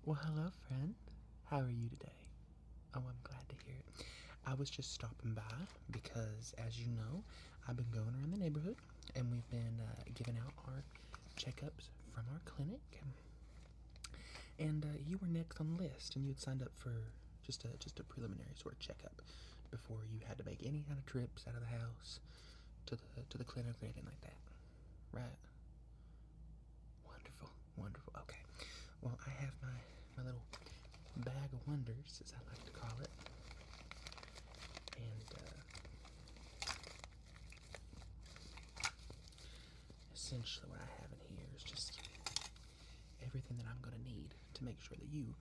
Well, hello, friend. How are you today? Oh, I'm glad to hear it. I was just stopping by because, as you know, I've been going around the neighborhood and we've been giving out our checkups from our clinic. And you were next on the list, and you had signed up for just a preliminary sort of checkup before you had to make any kind of trips out of the house to the clinic or anything like that. Right? Wonderful, wonderful. Okay. Well, I have my little bag of wonders, as I like to call it. And essentially what I have in here is just everything that I'm going to need to make sure that you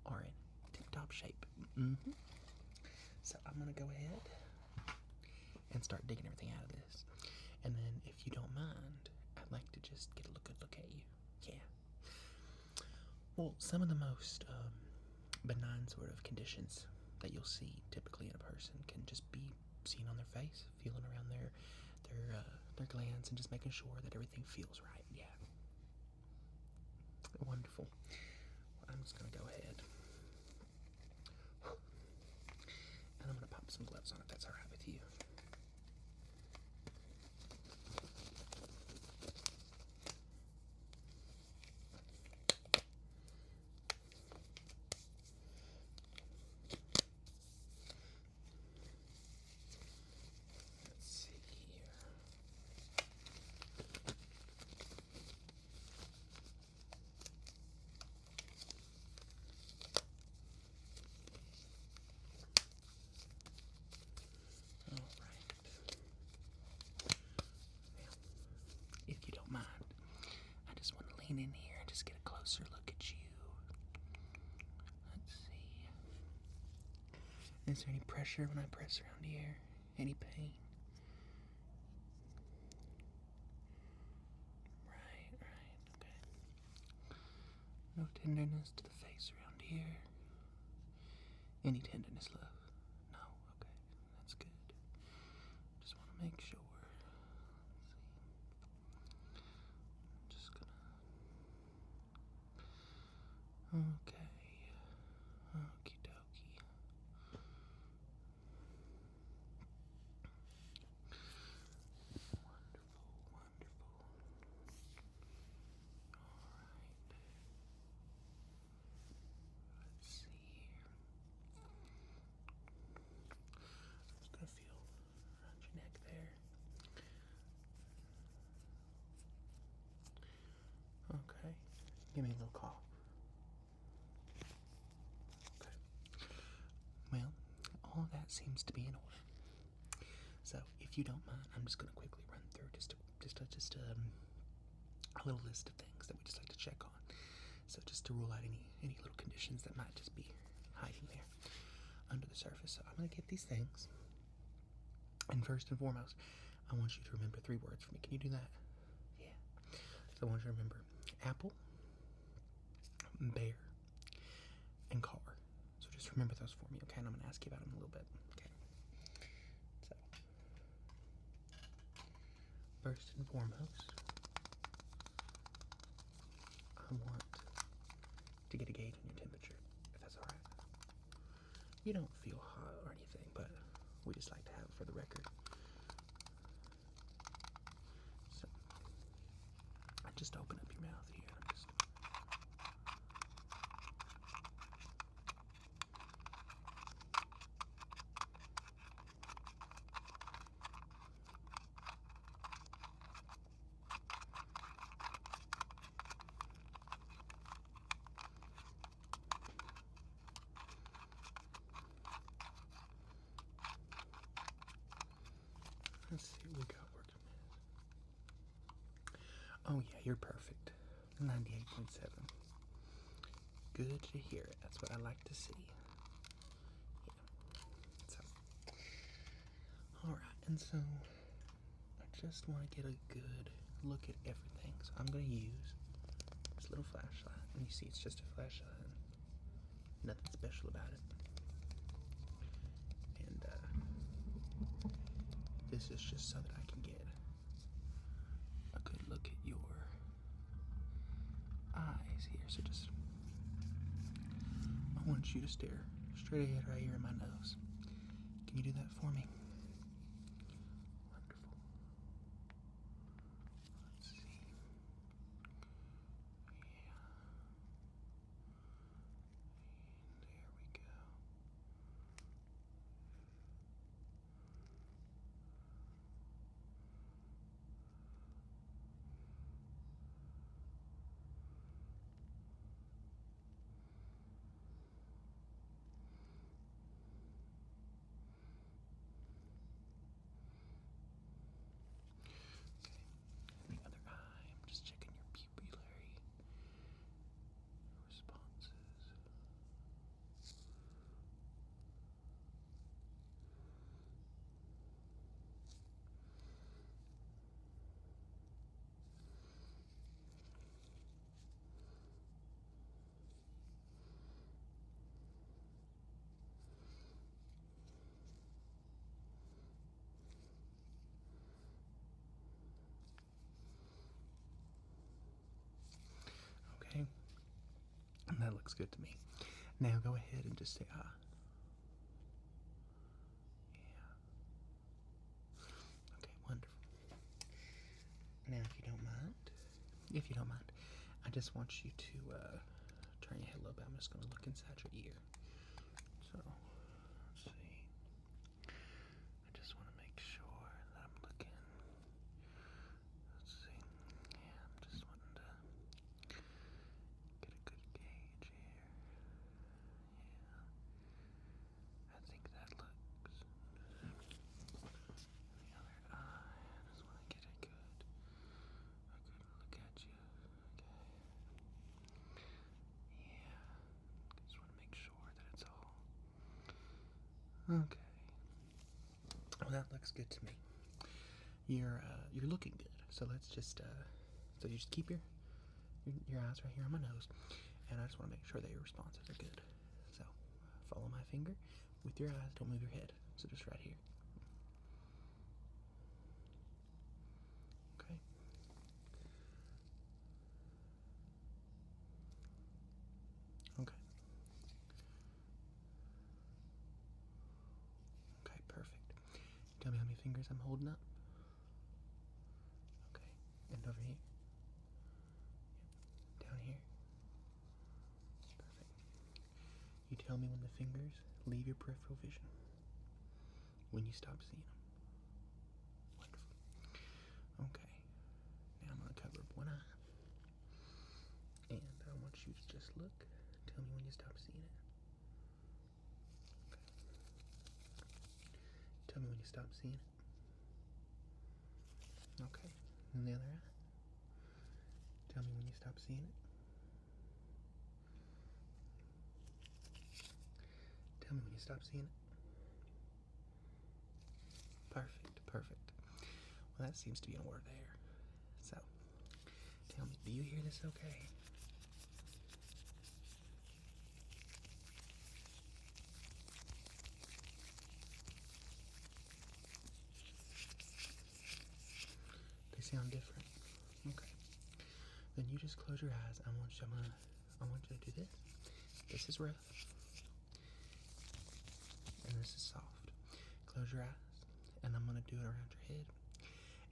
are in tip-top shape. So I'm going to go ahead and start digging everything out of this. And then, if you don't mind, I'd like to just get a good look at you. Yeah. Well, some of the most benign sort of conditions that you'll see typically in a person can just be seen on their face, feeling around their glands and just making sure that everything feels right. Yeah. Wonderful. Well, I'm just gonna go ahead and I'm gonna pop some gloves on if that's all right with you. Let's see here. All right. Now, if you don't mind, I just want to lean in here and just get a closer look at you. Let's see. Is there any pressure when I press around here? Any pain? Right, okay. No tenderness to the face around here? Any tenderness, love? No? Okay, that's good. Just want to make sure. Let's see. Just gonna... Okay. Okie dokie. Wonderful, wonderful. Alright. Let's see here. I'm just gonna feel around your neck there. Okay. Give me a little cough. Okay. Well, all that seems to be in order. So, if you don't mind, I'm just gonna quickly run through just a little list of things that we just like to check on. So, just to rule out any little conditions that might just be hiding there under the surface. So, I'm gonna get these things. And first and foremost, I want you to remember 3 words for me. Can you do that? Yeah. So I want you to remember apple, bear, and car. So just remember those for me, okay? And I'm going to ask you about them in a little bit, okay? So, first and foremost, I want to get a gauge on your temperature, if that's all right. You don't feel hot or anything, but we just like to have it for the record. So, just open up your mouth here. Let's see what we got working with. Oh yeah, you're perfect. 98.7. Good to hear it. That's what I like to see. Yeah. So, alright, and so I just want to get a good look at everything. So I'm going to use this little flashlight. And you see, it's just a flashlight. Nothing special about it. And this is just so that I can get a good look at your eyes here. So just want you to stare straight ahead right here in my nose. Can you do that for me? Wonderful. Let's see. Yeah. There we go. The other eye, I'm just checking your pupillary responses. Okay, that looks good to me. Now go ahead and just say ah. Yeah. Okay, wonderful. Now, if you don't mind, I just want you to turn your head a little bit. I'm just going to look inside your ear. So, let's see. I just want to make sure that I'm looking. Let's see. Yeah, I'm just wanting to get a good gauge here. Yeah. I think that looks. The other eye. I just want to get a good look at you. Okay. Yeah. Just want to make sure that it's all okay. Well, that looks good to me. You're looking good. So let's just so you just keep your eyes right here on my nose, and I just want to make sure that your responses are good. So follow my finger with your eyes. Don't move your head. So just right here. Okay. Okay. Okay, perfect. Tell me how many fingers I'm holding up. Okay. And over here. Yep. Down here. Perfect. You tell me when the fingers leave your peripheral vision. When you stop seeing them. Wonderful. Okay. Now I'm going to cover up one eye. And I want you to just look. Tell me when you stop seeing it. Okay. Tell me when you stop seeing it. Okay. And the other eye. Tell me when you stop seeing it. Tell me when you stop seeing it. Perfect, perfect. Well, that seems to be in order there. So, tell me, do you hear this okay? They sound different. Okay. Then you just close your eyes. I want you to do this. This is rough. And this is soft. Close your eyes. And I'm going to do it around your head.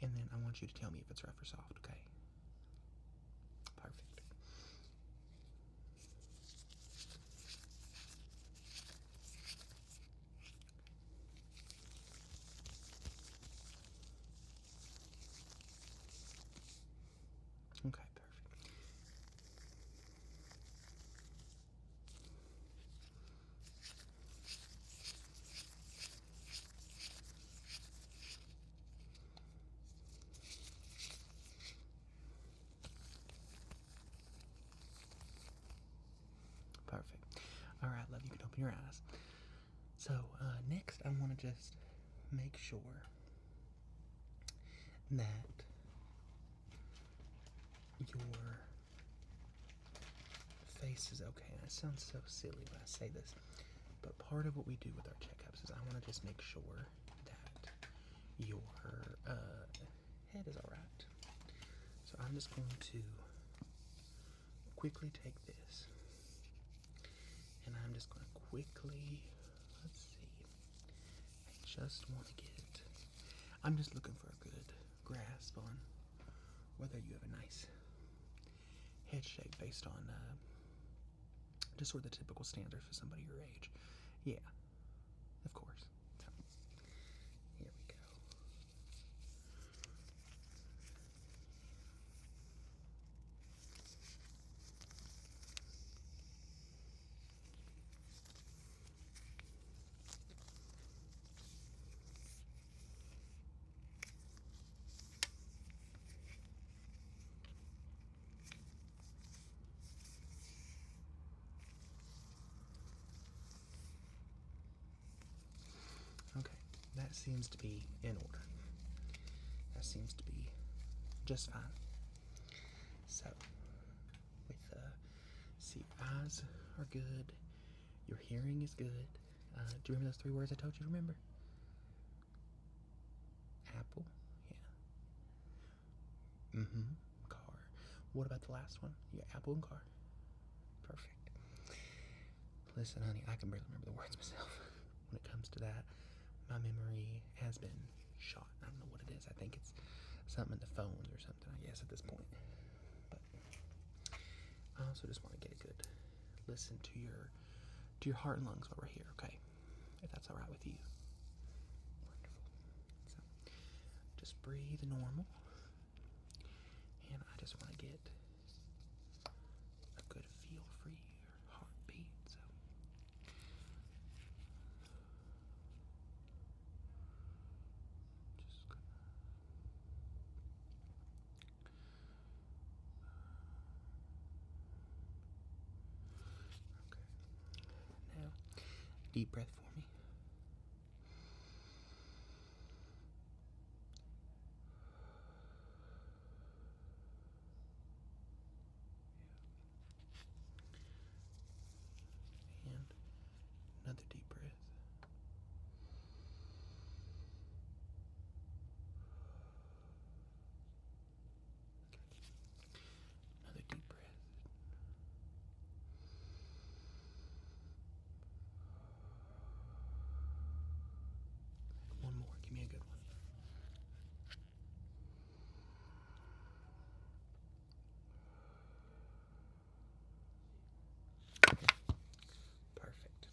And then I want you to tell me if it's rough or soft, okay? Perfect. Okay, perfect. Perfect. All right, love, you can open your eyes. So, next I want to just make sure that your face is okay. And it sounds so silly when I say this, but part of what we do with our checkups is I want to just make sure that your head is all right. So I'm just going to quickly take this, and I'm just going to quickly, let's see, I just want to get, I'm just looking for a good grasp on whether you have a nice head shape based on just sort of the typical standard for somebody your age. Yeah, of course. So, here we go. Okay, that seems to be in order. That seems to be just fine. So, with see, eyes are good. Your hearing is good. Do you remember those 3 words I told you to remember? Apple, yeah. Car. What about the last one? Yeah, apple and car. Perfect. Listen, honey, I can barely remember the words myself. When it comes to that, my memory has been shot. I don't know what it is. I think it's something in the phones or something, I guess, at this point. But I also just want to get a good listen to your heart and lungs while we're here, okay? If that's all right with you. Wonderful. So, just breathe normal. And I just want to get a good feel for your heartbeat. So, just gonna. Okay. Now, deep breath for me. And another deep breath. Another deep breath. One more. Give me a good one. Perfect.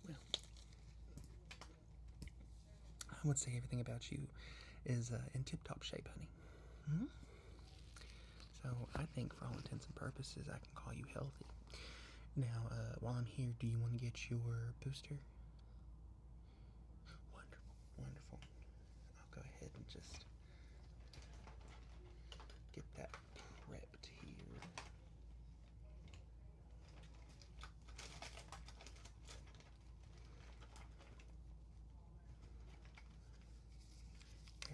Well, I would say everything about you is in tip-top shape, honey. So I think for all intents and purposes, I can call you healthy. Now, while I'm here, do you want to get your booster? Wonderful, wonderful. I'll go ahead and just get that prepped here.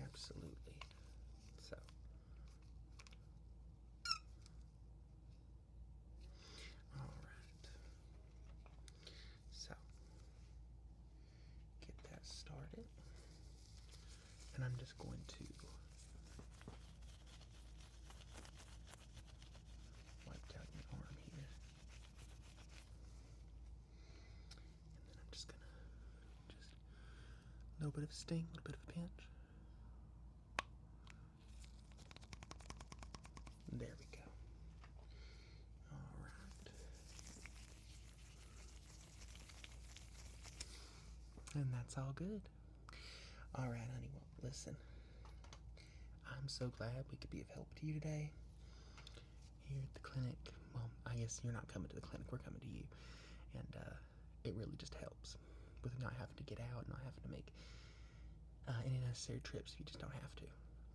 Absolutely. So, all right. So, get that started. And I'm just going to wipe down your arm here. And then I'm just gonna a little bit of a sting, a little bit of a pinch. There we go. All right. And that's all good. All right, honey. Well, listen. I'm so glad we could be of help to you today. Here at the clinic. Well, I guess you're not coming to the clinic. We're coming to you. And it really just helps with not having to get out, not having to make any necessary trips if you just don't have to.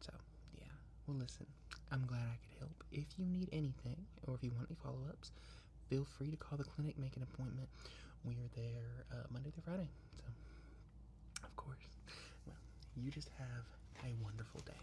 So, yeah. Well, listen. I'm glad I could help. If you need anything, or if you want any follow-ups, feel free to call the clinic, make an appointment. We are there Monday through Friday. So, of course. Well, you just have a wonderful day.